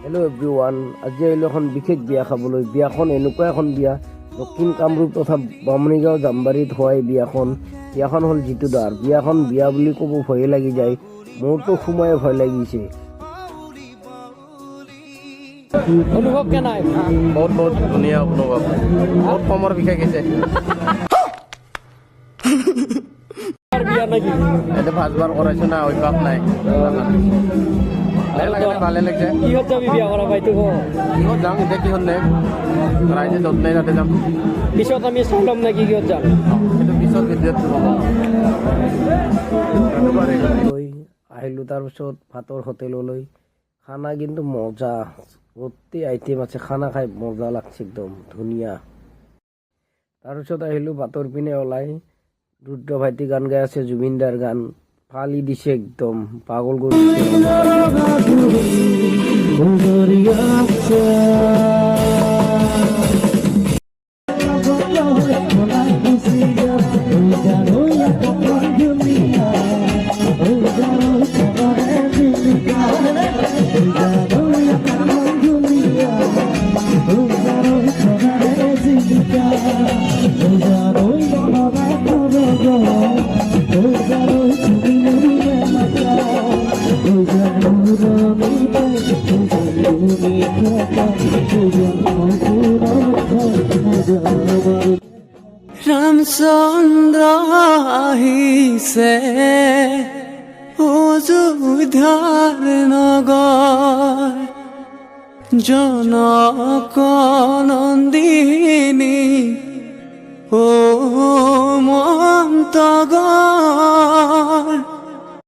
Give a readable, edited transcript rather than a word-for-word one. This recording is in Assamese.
হেল্ল' এভৰিৱান, আজি আহিলোঁ এখন বিশেষ বিয়া খাবলৈ। বিয়াখন এনেকুৱা এখন বিয়া, দক্ষিণ কামৰূপ তথা বামুণীগাঁও জামবাৰীত হোৱা এই বিয়াখন হ'ল জিতু দাৰ। বিয়াখন বিয়া বুলি ক'ব ভয়ে লাগি যায়, মোৰতো সোমাই ভয় লাগিছে। অনুভৱ কেনাই? বহুত বহুত ধুনীয়া অনুভৱ, বহুত কমৰ বিষয় গৈছে। বিয়া নাকি? এতে পাঁচবাৰ কৰাইছো না, অভ্যাস নাই। ভালে লাগছে। কিহত যাবি বিয়া কৰা বাইতো? কিহত যাম এতিয়া, কিহত নাই ৰাইজে য'ত নাই তাতে যাম। পিছত আমি চাই ল'ম নেকি কিহত যাম? কিন্তু পিছত ভিডিঅ'ত আহিলোঁ তাৰপিছত ভাতৰ হোটেললৈ। খানা কিন্তু মজা, গোটেই আইটেম আছে। খানা খাই মজা লাগছে, একদম ধুনীয়া। তাৰপিছত আহিলোঁ ভাতৰ পিনে ওলাই। ৰুদ্ৰ ভাইটি গান গাই আছে, জুবিন দাৰ গান ফালি দিছে, একদম পাগল কৰি ৰামচন্দ্ৰ আহিছে অযোধ্যাৰ নগৰ, জনক নন্দিনী ও মন্তগৰ।